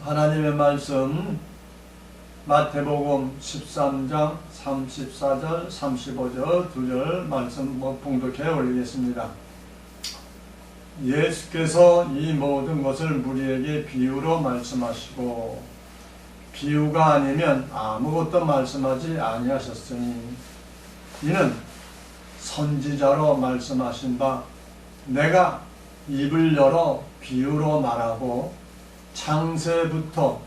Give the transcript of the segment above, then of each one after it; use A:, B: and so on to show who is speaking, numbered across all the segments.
A: 하나님의 말씀 마태복음 13장 34절 35절 2절 말씀 봉독해 올리겠습니다. 예수께서 이 모든 것을 무리에게 비유로 말씀하시고 비유가 아니면 아무것도 말씀하지 아니하셨으니 이는 선지자로 말씀하신 바 내가 입을 열어 비유로 말하고 창세부터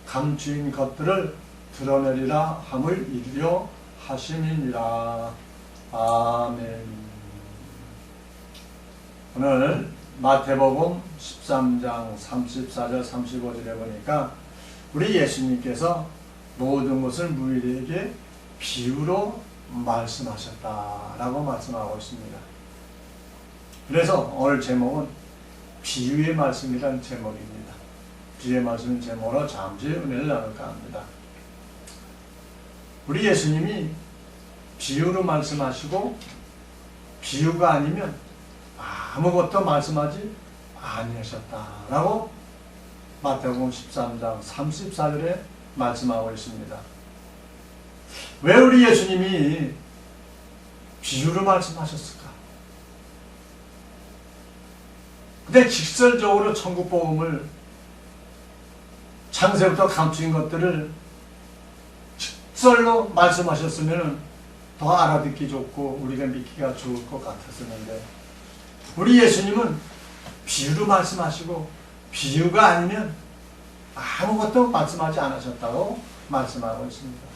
A: 감추인 것들을 드러내리라 함을 이루려 하심이니라. 아멘. 오늘 마태복음 13장 34절 35절에 보니까 우리 예수님께서 모든 것을 무리에게 비유로 말씀하셨다라고 말씀하고 있습니다. 그래서 오늘 제목은 비유의 말씀이라는 제목입니다. 비유의 말씀 제목으로 잠시 은혜를 나눌까 합니다. 우리 예수님이 비유로 말씀하시고 비유가 아니면 아무것도 말씀하지 아니하셨다라고 마태복음 13장 34절에 말씀하고 있습니다. 왜 우리 예수님이 비유로 말씀하셨을까? 근데 직설적으로 천국복음을 창세부터 감추인 것들을 직설로 말씀하셨으면 더 알아듣기 좋고 우리가 믿기가 좋을 것 같았었는데 우리 예수님은 비유로 말씀하시고 비유가 아니면 아무것도 말씀하지 않으셨다고 말씀하고 있습니다.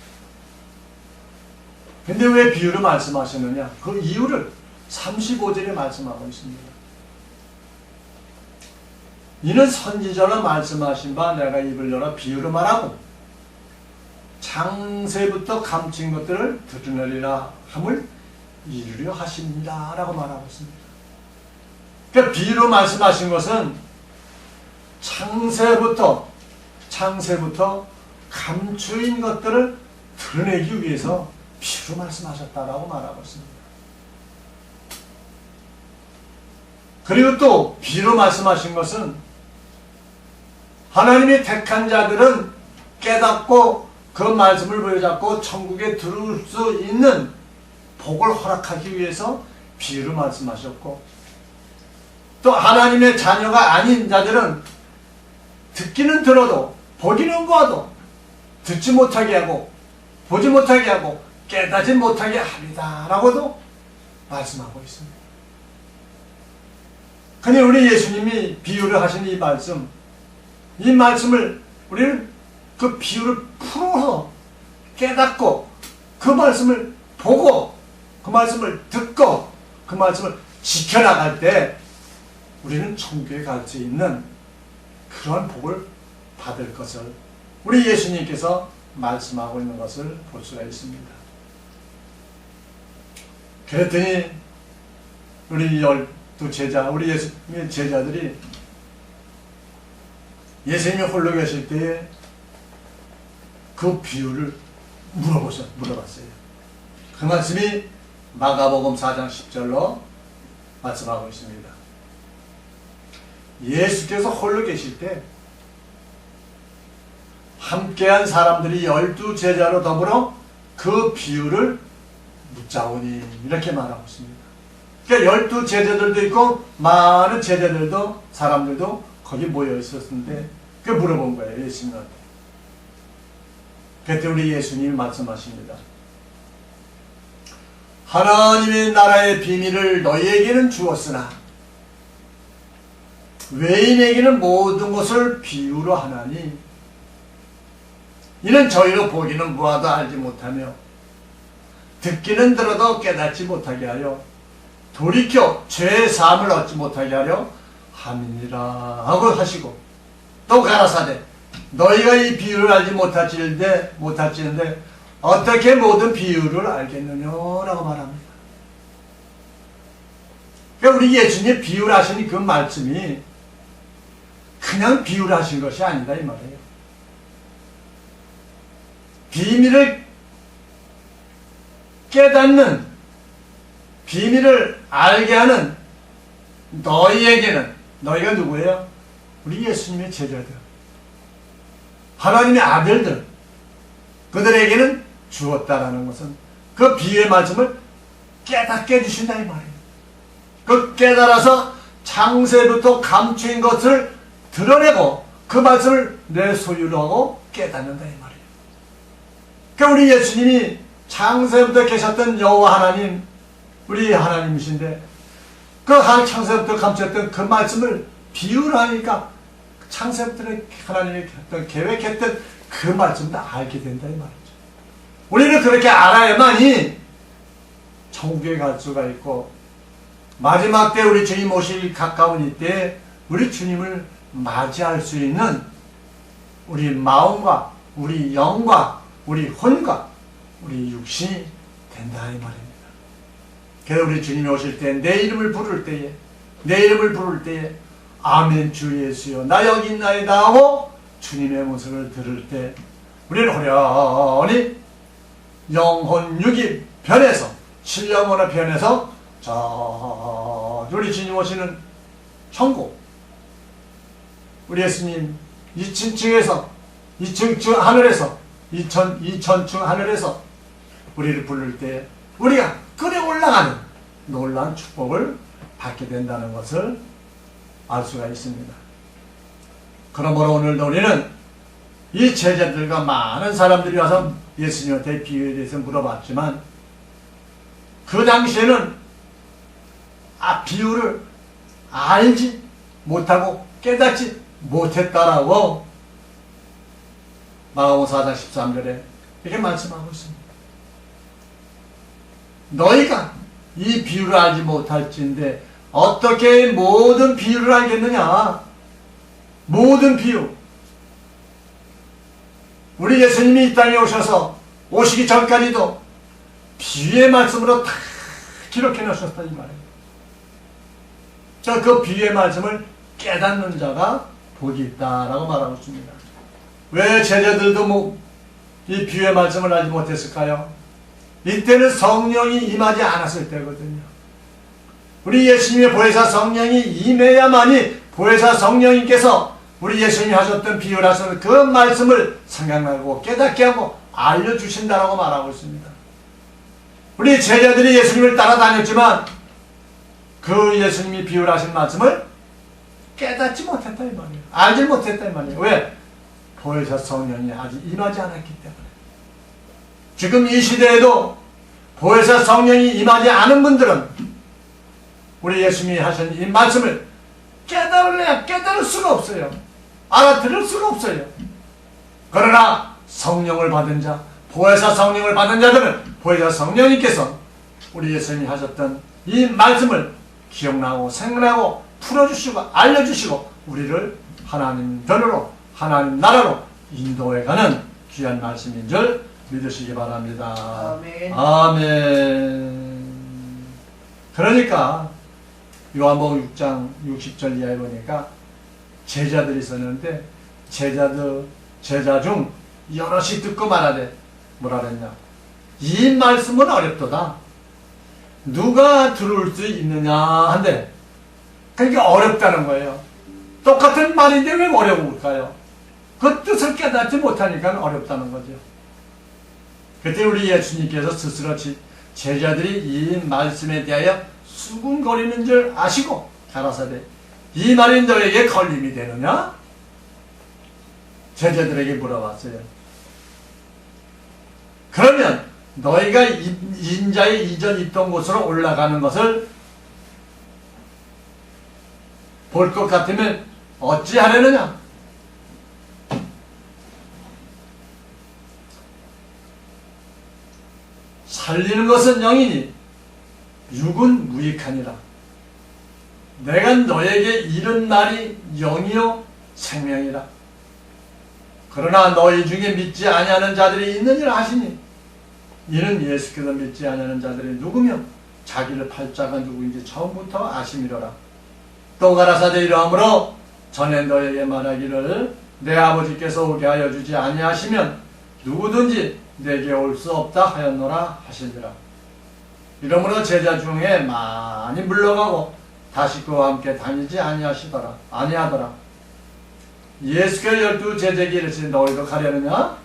A: 근데 왜 비유로 말씀하셨느냐? 그 이유를 35절에 말씀하고 있습니다. 이는 선지자로 말씀하신 바 내가 입을 열어 비유로 말하고 창세부터 감춘 것들을 드러내리라 함을 이루려 하십니다 라고 말하고 있습니다. 그러니까 비유로 말씀하신 것은 창세부터 감추인 것들을 드러내기 위해서 비유로 말씀하셨다라고 말하고 있습니다. 그리고 또 비유로 말씀하신 것은 하나님이 택한 자들은 깨닫고 그 말씀을 부여잡고 천국에 들어올 수 있는 복을 허락하기 위해서 비유로 말씀하셨고 또 하나님의 자녀가 아닌 자들은 듣기는 들어도 보기는 보아도 듣지 못하게 하고 보지 못하게 하고 깨닫지 못하게 합니다 라고도 말씀하고 있습니다. 근데 우리 예수님이 비유를 하신 이 말씀을 우리는 그 비유를 풀어서 깨닫고 그 말씀을 보고 그 말씀을 듣고 그 말씀을 지켜나갈 때 우리는 천국에 갈 수 있는 그런 복을 받을 것을 우리 예수님께서 말씀하고 있는 것을 볼 수가 있습니다. 그랬더니 우리 12제자, 우리 예수님의 제자들이 예수님이 홀로 계실 때에 그 비유를 물어봤어요. 그 말씀이 마가복음 4장 10절로 말씀하고 있습니다. 예수께서 홀로 계실 때 함께한 사람들이 12제자로 더불어 그 비유를 묻자오니 이렇게 말하고 있습니다. 그러니까 12제자들도 있고 많은 제자들도 사람들도 거기 모여 있었는데 그 물어본 거예요. 예수님한테. 그때 우리 예수님이 말씀하십니다. 하나님의 나라의 비밀을 너희에게는 주었으나 외인에게는 모든 것을 비유로 하나니 이는 저희로 보기는 보아도 알지 못하며 듣기는 들어도 깨닫지 못하게 하여 돌이켜 죄의 사함을 얻지 못하게 하려 함이니라 하고 하시고 또 가라사대 너희가 이 비유를 알지 못할지는데 어떻게 모든 비유를 알겠느냐 라고 말합니다. 그러니까 우리 예수님이 비유를 하시니 그 말씀이 그냥 비유를 하신 것이 아니다 이 말이에요. 비밀을 깨닫는 비밀을 알게 하는 너희에게는 너희가 누구예요? 우리 예수님의 제자들. 하나님의 아들들, 그들에게는 주었다라는 것은 그 비유의 말씀을 깨닫게 해주신다 이 말이에요. 그 깨달아서 창세부터 감추인 것을 드러내고 그 말씀을 내 소유로 하고 깨닫는다 이 말이에요. 그러니까 우리 예수님이 창세부터 계셨던 여호와 하나님, 우리 하나님이신데 그 창세부터 감추었던 그 말씀을 비유를 하니까 창세부터 하나님이 계획했던 그 말씀도 알게 된다 이 말이죠. 우리는 그렇게 알아야만이 천국에 갈 수가 있고 마지막 때 우리 주님 오실 가까운 이때 우리 주님을 맞이할 수 있는 우리 마음과 우리 영과 우리 혼과 우리 육신이 된다 이 말입니다. 그래서 우리 주님이 오실 때 내 이름을 부를 때에 아멘 주 예수여 나 여기 있나이다 하고 주님의 모습을 들을 때 우리는 호련히 영혼 육이 변해서 신령으로 변해서 저 우리 주님 오시는 천국, 우리 예수님 2층층에서 2층층 하늘에서 2천층 하늘에서 우리를 부를 때 우리가 끌어 올라가는 놀라운 축복을 받게 된다는 것을 알 수가 있습니다. 그러므로 오늘도 우리는 이 제자들과 많은 사람들이 와서 예수님한테 비유에 대해서 물어봤지만 그 당시에는 비유를 알지 못하고 깨닫지 못했다라고 마가복음 4장 13절에 이렇게 말씀하고 있습니다. 너희가 이 비유를 알지 못할진데 어떻게 모든 비유를 알겠느냐? 모든 비유. 우리 예수님이 이 땅에 오셔서 오시기 전까지도 비유의 말씀으로 다 기록해 놓으셨다 이 말이에요. 자, 그 비유의 말씀을 깨닫는 자가 복이 있다라고 말하고 있습니다. 왜 제자들도 이 비유의 말씀을 알지 못했을까요? 이때는 성령이 임하지 않았을 때거든요. 우리 예수님의 보혜사 성령이 임해야만이 보혜사 성령님께서 우리 예수님이 하셨던 비유를 하셔서 그 말씀을 생각나고 깨닫게 하고 알려주신다라고 말하고 있습니다. 우리 제자들이 예수님을 따라다녔지만 그 예수님이 비유를 하신 말씀을 깨닫지 못했다 이 말이에요. 알지 못했다 이 말이에요. 왜? 보혜사 성령이 아직 임하지 않았기 때문에. 지금 이 시대에도 보혜사 성령이 임하지 않은 분들은 우리 예수님이 하신 이 말씀을 깨달을 수가 없어요. 알아들을 수가 없어요. 그러나 성령을 받은 자, 보혜사 성령을 받은 자들은 보혜사 성령님께서 우리 예수님이 하셨던 이 말씀을 기억나고 생각나고 풀어주시고 알려주시고 우리를 하나님 편으로 하나님 나라로 인도해가는 귀한 말씀인 줄 믿으시기 바랍니다.
B: 아멘.
A: 아멘. 그러니까 요한복음 6장 60절 이하에 보니까 제자들이 있었는데 제자 중 여럿이 듣고 말하되 뭐라 그랬냐? 이 말씀은 어렵도다. 누가 들을 수 있느냐 한데 그러니까 어렵다는 거예요. 똑같은 말인데 왜 어려울까요? 그 뜻을 깨닫지 못하니까 어렵다는 거죠. 그때 우리 예수님께서 스스로 제자들이 이 말씀에 대하여 수군거리는 줄 아시고 가라사대 이 말이 너에게 걸림이 되느냐? 제자들에게 물어봤어요. 그러면 너희가 인자의 이전 있던 곳으로 올라가는 것을 볼 것 같으면 어찌하려느냐? 살리는 것은 영이니 육은 무익하니라. 내가 너에게 이른 말이 영이요 생명이라. 그러나 너희 중에 믿지 아니하는 자들이 있느니라 하시니 이는 예수께서 믿지 아니하는 자들이 누구며 자기를 팔자가 누구인지 처음부터 아심이로라. 또 가라사대 이러함으로 전에 너에게 말하기를 내 아버지께서 오게 하여 주지 아니하시면 누구든지 내게 올 수 없다 하였노라 하시니라. 이러므로 제자 중에 많이 물러가고 다시 그와 함께 다니지 아니하더라. 예수께서 12 제자에게 이르시되 너희도 가려느냐?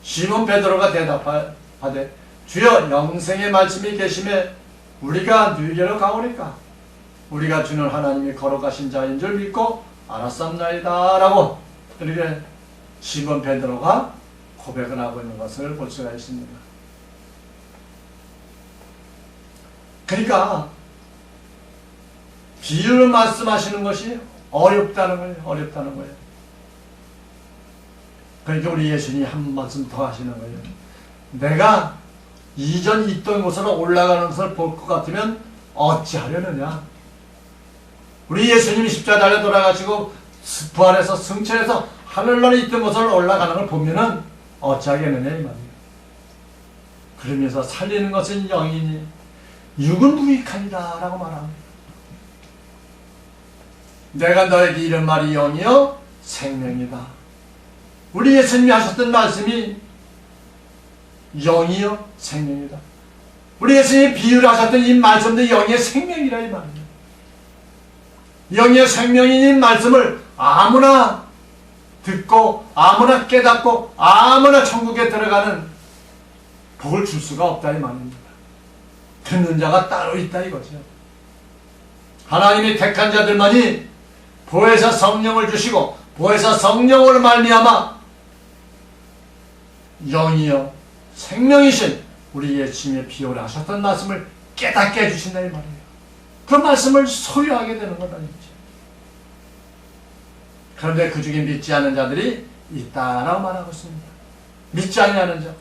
A: 시몬 베드로가 대답하되 주여 영생의 말씀이 계심에 우리가 누구에게로 가오리까? 우리가 주는 하나님이 거룩하신 자인 줄 믿고 알았사옵나이다 라고 이렇게 시몬 베드로가 고백을 하고 있는 것을 볼 수가 있습니다. 그러니까 비유를 말씀하시는 것이 어렵다는 거예요. 어렵다는 거예요. 그러니까 우리 예수님이 한 말씀 더 하시는 거예요. 내가 이전 있던 곳으로 올라가는 것을 볼 것 같으면 어찌하려느냐. 우리 예수님이 십자가 달려 돌아가시고 부활해서 승천해서 하늘나라에 있던 곳을 올라가는 걸 보면은 어찌하겠느냐 이 말이에요. 그러면서 살리는 것은 영이니 육은 무익하니라 라고 말합니다. 내가 너에게 이런 말이 영이요 생명이다. 우리 예수님이 하셨던 말씀이 영이요 생명이다. 우리 예수님이 비유를 하셨던 이 말씀도 영의 생명이라 이 말이에요. 영의 생명인 이 말씀을 아무나 듣고 아무나 깨닫고 아무나 천국에 들어가는 복을 줄 수가 없다 이 말입니다. 듣는 자가 따로 있다 이거죠. 하나님이 택한 자들만이 보혜사 성령을 주시고 보혜사 성령으로 말미암아 영이요 생명이신 우리 예수님의 비유를 하셨던 말씀을 깨닫게 해주신다 이 말이에요. 그 말씀을 소유하게 되는 거다. 그런데 그 중에 믿지 않은 자들이 있다라고 말하고 있습니다. 믿지 아니하는 자.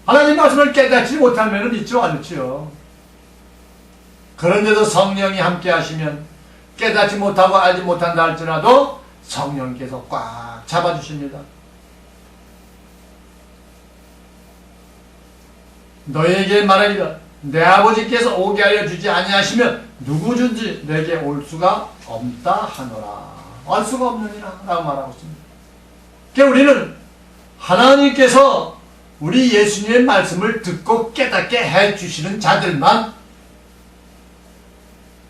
A: 하나님 말씀을 깨닫지 못하면 믿지 않지요. 그런데도 성령이 함께 하시면 깨닫지 못하고 알지 못한다 할지라도 성령께서 꽉 잡아주십니다. 너희에게 말하기를 내 아버지께서 오게 하여 주지 아니하시면 누구든지 내게 올 수가 없다 하노라. 알 수가 없느니라 라고 말하고 있습니다. 그러니까 우리는 하나님께서 우리 예수님의 말씀을 듣고 깨닫게 해주시는 자들만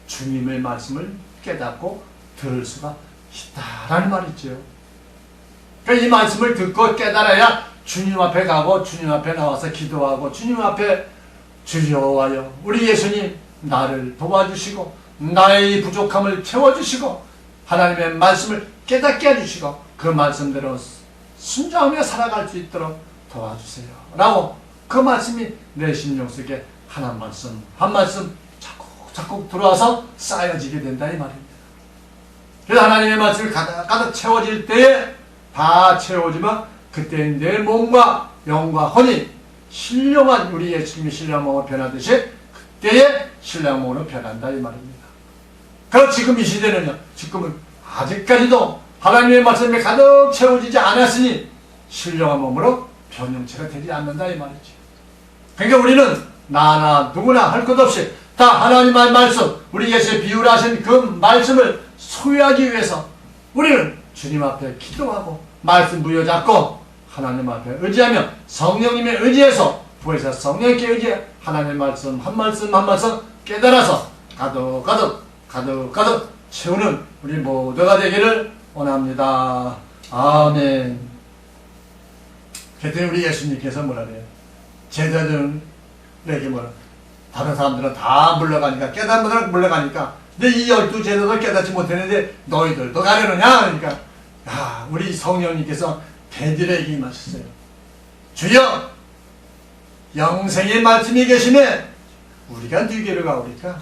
A: 주님의 말씀을 깨닫고 들을 수가 있다라는 말이죠. 그러니까 이 말씀을 듣고 깨달아야 주님 앞에 가고 주님 앞에 나와서 기도하고 주님 앞에 주여와요 우리 예수님 나를 도와주시고 나의 부족함을 채워주시고 하나님의 말씀을 깨닫게 해주시고 그 말씀대로 순종하며 살아갈 수 있도록 도와주세요 라고 그 말씀이 내 심령 속에 한 말씀 한 말씀 자꾸 들어와서 쌓여지게 된다 이 말입니다. 그래서 하나님의 말씀이 가득 채워질 때에 다 채워지면 그때 내 몸과 영과 혼이 신령한 우리 예수님의 신령함으로 변하듯이 그때의 신령함으로 변한다 이 말입니다. 그럼 지금 이 시대는요. 지금은 아직까지도 하나님의 말씀이 가득 채워지지 않았으니 신령한 몸으로 변형체가 되지 않는다 이 말이지. 그러니까 우리는 나나 누구나 할 것 없이 다 하나님의 말씀 우리 예수의 비유를 하신 그 말씀을 소유하기 위해서 우리는 주님 앞에 기도하고 말씀 부여잡고 하나님 앞에 의지하며 성령님의 의지해서 부에서 성령께 의지해 하나님의 말씀 한 말씀 한 말씀 깨달아서 가득 채우는 우리 모두가 되기를 원합니다. 아멘. 그랬더니 우리 예수님께서 뭐라 그래요? 제자들에게 뭐라 다른 사람들은 다 물러가니까 깨달은 분들은 물러가니까 근데 이 12 제자도 깨닫지 못했는데 너희들도 가려느냐? 그러니까 우리 성령님께서 베드로에게 임하셨어요. 주여 영생의 말씀이 계시네 우리가 누구에게로 가오리까?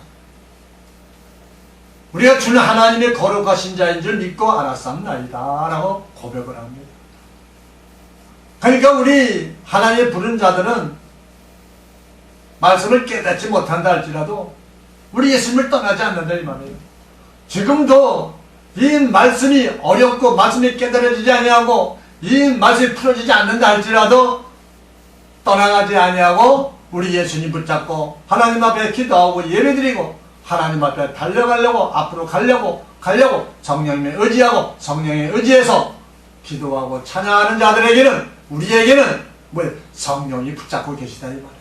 A: 우리가 주는 하나님의 거룩하신 자인 줄 믿고 알았사옵나이다 라고 고백을 합니다. 그러니까 우리 하나님의 부른 자들은 말씀을 깨닫지 못한다 할지라도 우리 예수님을 떠나지 않는다 이 말이에요. 지금도 이 말씀이 어렵고 말씀이 깨달아지지 아니하고 이 말씀이 풀어지지 않는다 할지라도 떠나가지 아니하고 우리 예수님 붙잡고 하나님 앞에 기도하고 예배드리고 하나님 앞에 달려가려고 앞으로 가려고 성령님에 의지하고 성령에 의지해서 기도하고 찬양하는 자들에게는 우리에게는 성령이 붙잡고 계시다 이 말이에요.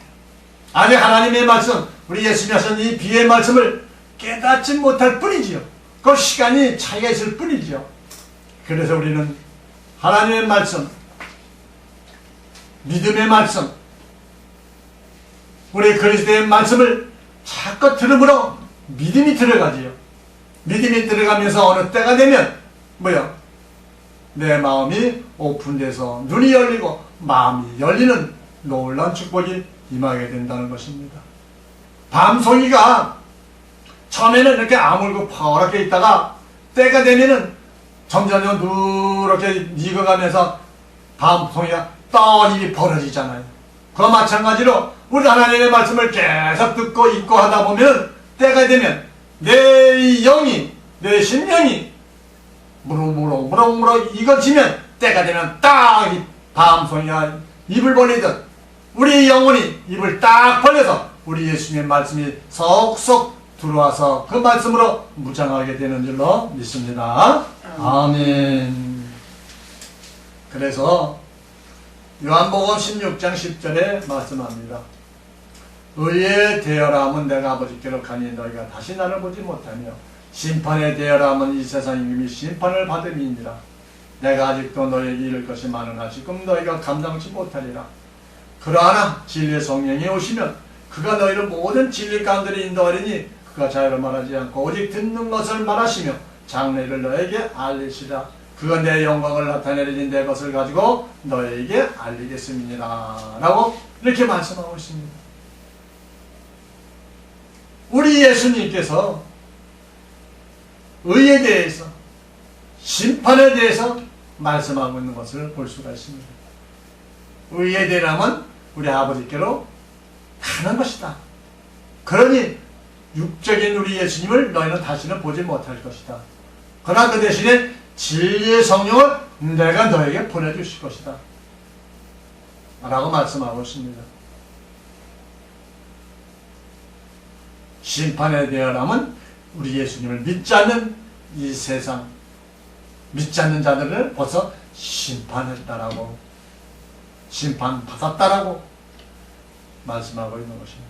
A: 아직 하나님의 말씀 우리 예수님이 하신 이 비유의 말씀을 깨닫지 못할 뿐이지요. 그 시간이 차이가 있을 뿐이지요. 그래서 우리는 하나님의 말씀, 믿음의 말씀, 우리 그리스도의 말씀을 자꾸 들음으로 믿음이 들어가지요. 믿음이 들어가면서 어느 때가 되면 뭐야? 내 마음이 오픈돼서 눈이 열리고 마음이 열리는 놀라운 축복이 임하게 된다는 것입니다. 밤송이가 처음에는 이렇게 아물고 파랗게 있다가 때가 되면은 점점 누렇게 익어가면서 밤송이가 떡잎이 벌어지잖아요. 그와 마찬가지로 우리 하나님의 말씀을 계속 듣고 읽고 하다 보면 때가 되면 내 영이, 내 심령이 무럭무럭 익어지면 때가 되면 딱 이 밤송이가 입을 벌리듯 우리 영혼이 입을 딱 벌려서 우리 예수님의 말씀이 속속 들어와서 그 말씀으로 무장하게 되는 줄로 믿습니다. 아멘. 그래서 요한복음 16장 10절에 말씀합니다. 의에 대하라 함은 내가 아버지께로 가니 너희가 다시 나를 보지 못하며 심판에 대하라 함은 이 세상 이미 심판을 받음이니라. 내가 아직도 너희에게 이를 것이 많으나 지금 너희가 감당치 못하리라. 그러나 진리의 성령이 오시면 그가 너희를 모든 진리 가운데로 인도하리니 그가 자유로 말하지 않고 오직 듣는 것을 말하시며 장래를 너에게 알리시라. 그가 내 영광을 나타내리니 내 것을 가지고 너에게 알리겠음이니라 라고 이렇게 말씀하고 있습니다. 우리 예수님께서 의에 대해서 심판에 대해서 말씀하고 있는 것을 볼 수가 있습니다. 의에 대하면 우리 아버지께로 가는 것이다. 그러니 육적인 우리 예수님을 너희는 다시는 보지 못할 것이다. 그러나 그 대신에 진리의 성령을 내가 너에게 보내주실 것이다 라고 말씀하고 있습니다. 심판에 대하라면 우리 예수님을 믿지 않는 이 세상, 믿지 않는 자들을 벌써 심판했다라고, 심판받았다라고 말씀하고 있는 것입니다.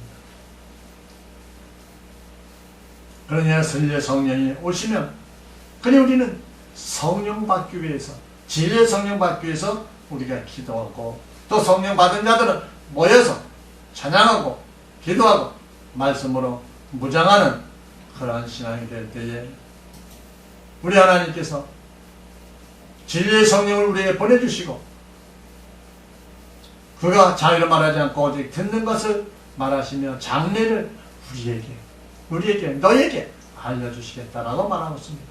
A: 그러냐 진리의 성령이 오시면 그니 우리는 성령 받기 위해서, 진리의 성령 받기 위해서 우리가 기도하고 또 성령 받은 자들은 모여서 찬양하고 기도하고 말씀으로 무장하는 그러한 신앙이 될 때에 우리 하나님께서 진리의 성령을 우리에게 보내주시고 그가 자유로 말하지 않고 오직 듣는 것을 말하시며 장래를 우리에게 너에게 알려주시겠다라고 말하고 있습니다.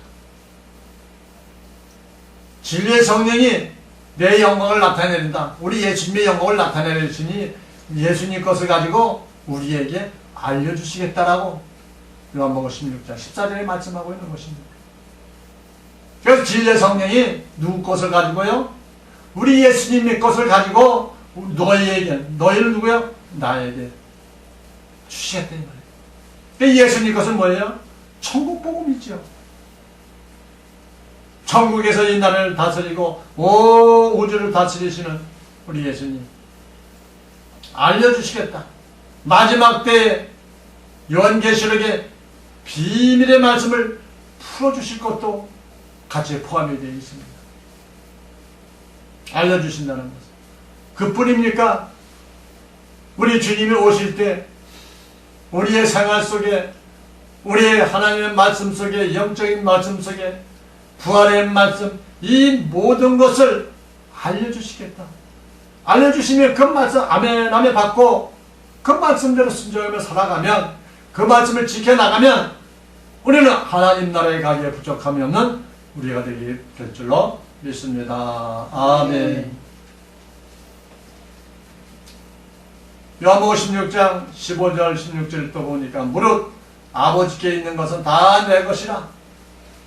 A: 진리의 성령이 내 영광을 나타내린다. 우리 예수님의 영광을 나타내시니 예수님 것을 가지고 우리에게 알려주시겠다라고 요한복음 16장 14절에 말씀하고 있는 것입니다. 그래서 진리의 성령이 누구 것을 가지고요? 우리 예수님의 것을 가지고 너희를 누구요? 나에게 주시겠다 이 말이에요. 예수님 것은 뭐예요? 천국 복음이죠. 천국에서 이 나라를 다스리고 온 우주를 다스리시는 우리 예수님 알려주시겠다. 마지막 때에 요한계시록에 비밀의 말씀을 풀어주실 것도 같이 포함이 되어 있습니다. 알려주신다는 것. 그뿐입니까? 우리 주님이 오실 때 우리의 생활 속에, 우리의 하나님의 말씀 속에, 영적인 말씀 속에 부활의 말씀, 이 모든 것을 알려주시겠다. 알려주시면 그 말씀 아멘 아멘 받고 그 말씀대로 순종하며 살아가면, 그 말씀을 지켜나가면 우리는 하나님 나라에 가기에 부족함이 없는 우리가 되게 될 줄로 믿습니다. 아멘. 요한복음 16장 15절 16절 또 보니까 무릇 아버지께 있는 것은 다 내 것이라.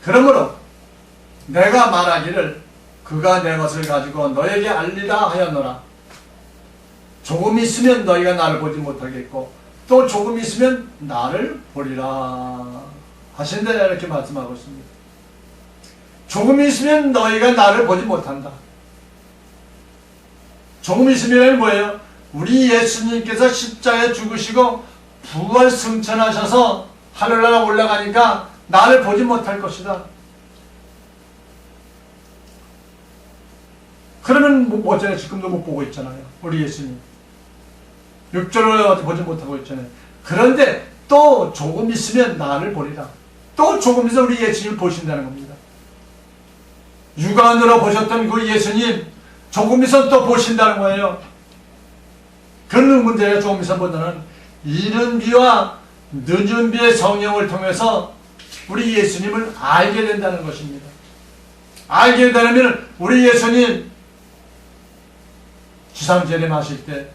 A: 그러므로 내가 말하기를 그가 내 것을 가지고 너에게 알리라 하였노라. 조금 있으면 너희가 나를 보지 못하겠고 또 조금 있으면 나를 보리라 하신다 이렇게 말씀하고 있습니다. 조금 있으면 너희가 나를 보지 못한다. 조금 있으면 뭐예요? 우리 예수님께서 십자가에 죽으시고 부활 승천하셔서 하늘나라 올라가니까 나를 보지 못할 것이다. 그러면 뭐 어쩌냐, 지금도 못 보고 있잖아요. 우리 예수님. 육절을 보지 못하고 있잖아요. 그런데 또 조금 있으면 나를 보리라. 또 조금 있으면 우리 예수님을 보신다는 겁니다. 육안으로 보셨던 그 예수님 조금 있으면 또 보신다는 거예요. 그런 문제가 조금 있으면 본다는 이른 비와 늦은 비의 성령을 통해서 우리 예수님을 알게 된다는 것입니다. 알게 되려면 우리 예수님 지상재림하실 때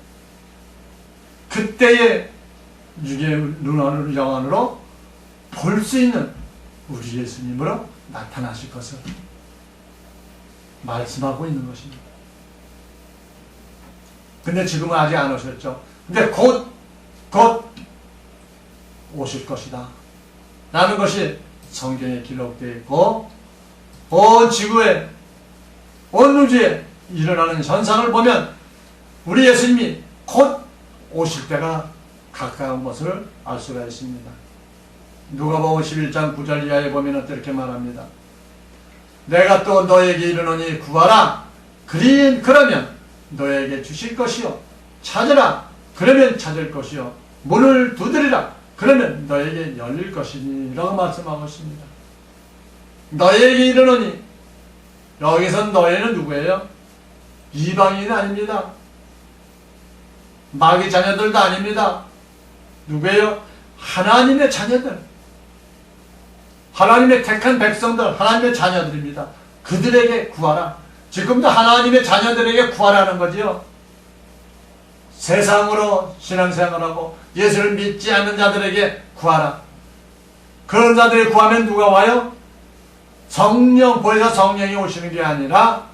A: 그때의 육의 눈안으로 영안으로 볼 수 있는 우리 예수님으로 나타나실 것을 말씀하고 있는 것입니다. 근데 지금은 아직 안 오셨죠. 근데 곧 오실 것이다 라는 것이 성경에 기록되어 있고, 온 지구에 온 우주에 일어나는 현상을 보면 우리 예수님이 곧 오실 때가 가까운 것을 알 수가 있습니다. 누가복음 11장 9절 이하에 보면 이렇게 말합니다. 내가 또 너에게 이르노니 구하라. 그러면 너에게 주실 것이요. 찾으라. 그러면 찾을 것이요. 문을 두드리라. 그러면 너에게 열릴 것이니 라고 말씀하고 있습니다. 너에게 이르노니, 여기서 너희는 누구예요? 이방인이 아닙니다. 마귀 자녀들도 아닙니다. 누구예요? 하나님의 자녀들, 하나님의 택한 백성들, 하나님의 자녀들입니다. 그들에게 구하라. 지금도 하나님의 자녀들에게 구하라는 거지요. 세상으로 신앙생활하고 예수를 믿지 않는 자들에게 구하라. 그런 자들이 구하면 누가 와요? 성령, 보혜사 성령이 오시는 게 아니라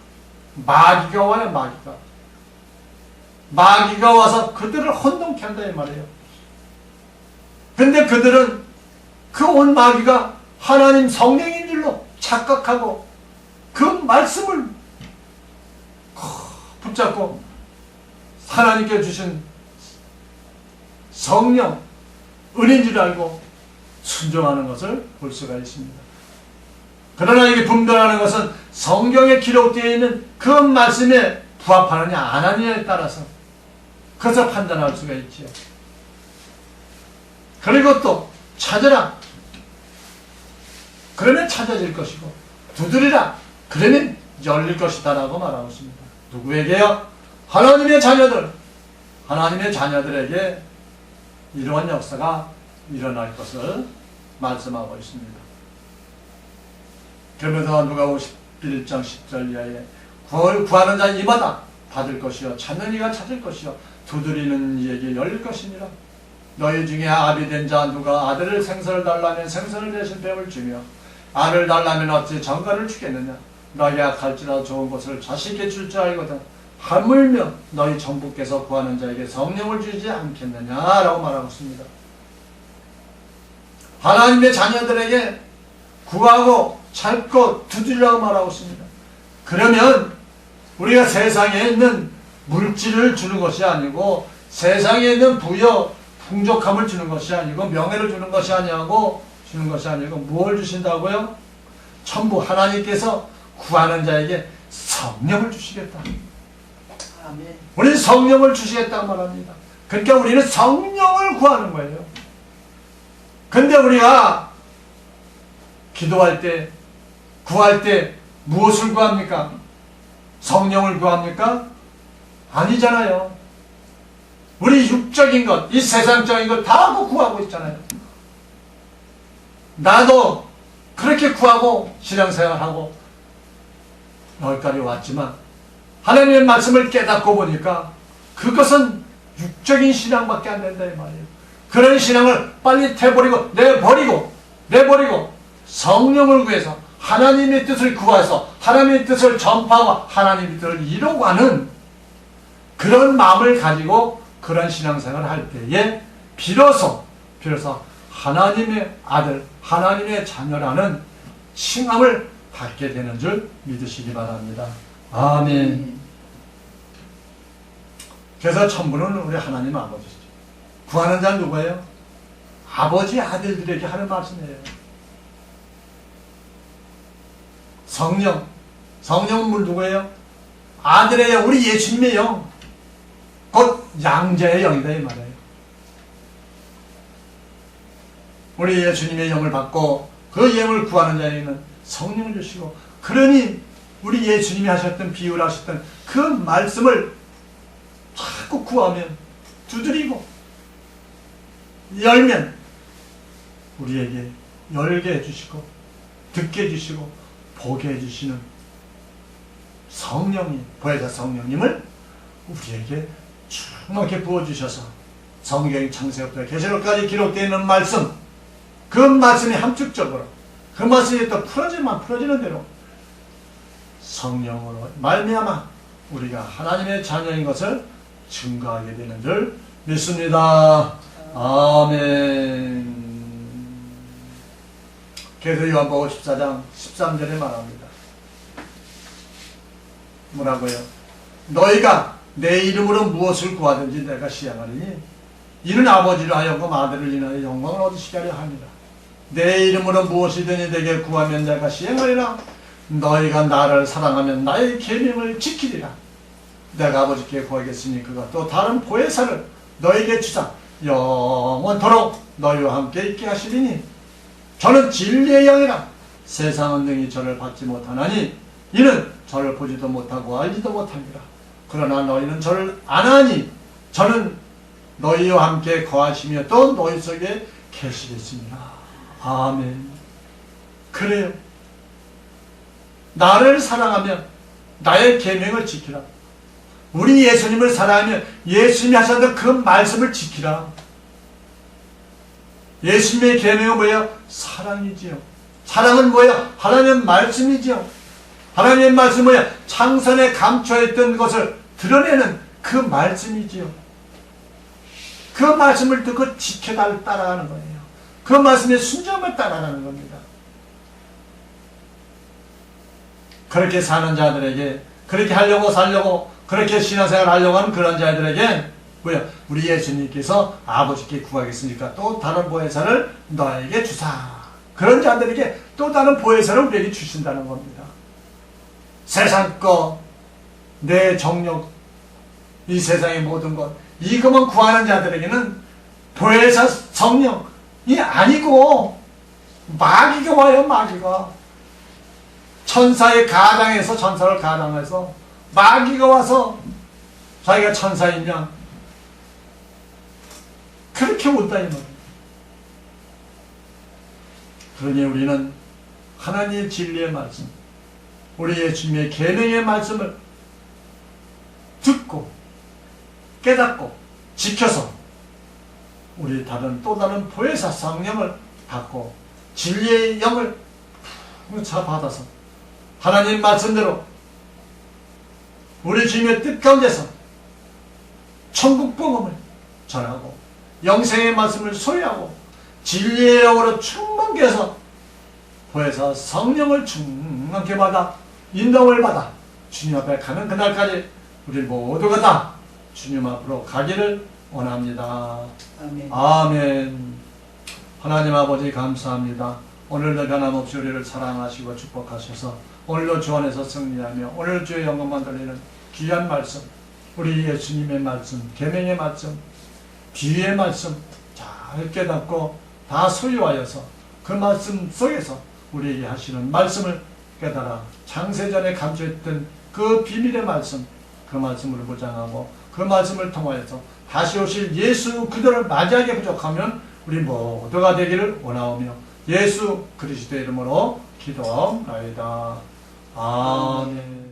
A: 마귀가 와요. 마귀가 와서 그들을 혼동케 한다 이 말이에요. 근데 그들은 그 온 마귀가 하나님 성령인 줄로 착각하고 그 말씀을 붙잡고 하나님께 주신 성령, 은인 줄 알고 순종하는 것을 볼 수가 있습니다. 그러나 이게 분별하는 것은 성경에 기록되어 있는 그 말씀에 부합하느냐 안 하느냐에 따라서 그것을 판단할 수가 있지요. 그리고 또 찾으라. 그러면 찾아질 것이고, 두드리라. 그러면 열릴 것이다 라고 말하고 있습니다. 누구에게요? 하나님의 자녀들. 하나님의 자녀들에게 이러한 역사가 일어날 것을 말씀하고 있습니다. 그러면서 누가복음 11장 10절 이하에 구하는 자 이마다 받을 것이요, 찾는 이가 찾을 것이요, 두드리는 이에게 열릴 것이니라. 너희 중에 아비 된 자 누가 아들을 생선을 달라면 생선을 대신 뱀을 주며 알을 달라면 어찌 정갈을 주겠느냐. 너희가 갈지라도 좋은 것을 자식에게 줄 줄 알거든 하물며 너희 정부께서 구하는 자에게 성령을 주지 않겠느냐 라고 말하고 있습니다. 하나님의 자녀들에게 구하고 찾고 두드리라고 말하고 있습니다. 그러면 우리가 세상에 있는 물질을 주는 것이 아니고, 세상에 있는 부여 풍족함을 주는 것이 아니고, 명예를 주는 것이 아니고, 뭘 주신다고요? 전부 하나님께서 구하는 자에게 성령을 주시겠다. 아멘. 우리는 성령을 주시겠다고 말합니다. 그러니까 우리는 성령을 구하는 거예요. 근데 우리가 기도할 때, 구할 때 무엇을 구합니까? 성령을 구합니까? 아니잖아요. 우리 육적인 것, 이 세상적인 것 다 구하고 있잖아요. 나도 그렇게 구하고 신앙생활하고 여기까지 왔지만 하나님의 말씀을 깨닫고 보니까 그것은 육적인 신앙밖에 안 된다 이 말이에요. 그런 신앙을 빨리 내버리고 성령을 구해서 하나님의 뜻을 구해서 하나님의 뜻을 전파하고 하나님의 뜻을 이루고 하는 그런 마음을 가지고 그런 신앙생활을 할 때에 비로소 하나님의 아들, 하나님의 자녀라는 칭함을 받게 되는 줄 믿으시기 바랍니다. 아멘. 그래서 천부는 우리 하나님 아버지죠. 구하는 자는 누구예요? 아버지 아들들에게 하는 말씀이에요. 성령은 누구예요? 아들의 영, 우리 예수님의 영, 곧 양자의 영이다 이 말이에요. 우리 예수님의 영을 받고 그 영을 구하는 자에게는 성령을 주시고, 그러니 우리 예수님이 하셨던, 비유를 하셨던 그 말씀을 자꾸 구하면, 두드리고 열면 우리에게 열게 해주시고 듣게 해주시고 보게 해주시는 성령님, 보혜사 성령님을 우리에게 충만하게 부어주셔서 성경 창세부터 계시록까지 기록되어 있는 말씀, 그 말씀이 함축적으로, 그 말씀이 또 풀어지는 대로 성령으로 말미암아 우리가 하나님의 자녀인 것을 증거하게 되는 줄 믿습니다. 아멘. 그래서 요한복음 14장 13절에 말합니다. 뭐라고요? 너희가 내 이름으로 무엇을 구하든지 내가 시행하리니 이는 아버지를 하여금 아들을 인하여 영광을 얻으시게 하려 합니다. 내 이름으로 무엇이든지 내게 구하면 내가 시행하리라. 너희가 나를 사랑하면 나의 계명을 지키리라. 내가 아버지께 구하겠으니 그가 또 다른 보혜사를 너희에게 주사 영원토록 너희와 함께 있게 하시리니 저는 진리의 영이라. 세상은 능히 저를 받지 못하나니 이는 저를 보지도 못하고 알지도 못합니다. 그러나 너희는 저를 아나니 저는 너희와 함께 거하시며 또 너희 속에 계시겠습니다. 아멘. 그래요. 나를 사랑하면 나의 계명을 지키라. 우리 예수님을 사랑하면 예수님이 하셨던 그 말씀을 지키라. 예수님의 계명은 뭐예요? 사랑이지요. 사랑은 뭐예요? 하나님의 말씀이지요. 하나님의 말씀은 뭐예요? 창선에 감춰있던 것을 드러내는 그 말씀이지요. 그 말씀을 듣고 지켜 따라가는 거예요. 그 말씀의 순종을 따라가는 겁니다. 그렇게 사는 자들에게, 그렇게 하려고 살려고, 그렇게 신앙생활 하려고 하는 그런 자들에게 뭐야? 우리 예수님께서 아버지께 구하겠으니까 또 다른 보혜사를 너에게 주사. 그런 자들에게 또 다른 보혜사를 우리에게 주신다는 겁니다. 세상 거, 내 정욕, 이 세상의 모든 것, 이것만 구하는 자들에게는 보혜사 성령이 아니고 마귀가 와요. 마귀가 천사의 가당에서, 천사를 가당해서 마귀가 와서 자기가 천사이면 그렇게 온다 이 말이에요. 그러니 우리는 하나님의 진리의 말씀, 우리 예수님의 계명의 말씀을 듣고 깨닫고 지켜서 우리 또 다른 보혜사 성령을 받고 진리의 영을 받아서 하나님 말씀대로 우리 주님의 뜻 가운데서 천국 복음을 전하고 영생의 말씀을 소유하고 진리의 영으로 충만케 해서 보혜사 성령을 충만케 받아 인도를 받아 주님 앞에 가는 그날까지 우리 모두가 다 주님 앞으로 가기를 원합니다.
B: 아멘.
A: 아멘. 하나님 아버지 감사합니다. 오늘도 변함없이 우리를 사랑하시고 축복하셔서 오늘도 주 안에서 승리하며 오늘 주의 영광만 돌리는 귀한 말씀, 우리 예수님의 말씀, 계명의 말씀, 비유의 말씀 잘 깨닫고 다 소유하여서 그 말씀 속에서 우리에게 하시는 말씀을 깨달아 창세전에 감춰있던 그 비밀의 말씀, 그 말씀으로 무장하고 그 말씀을 통하여서 다시 오실 예수 그들을 맞이하게 부족하면 우리 모두가 되기를 원하오며 예수 그리스도의 이름으로 기도하옵나이다. 아멘.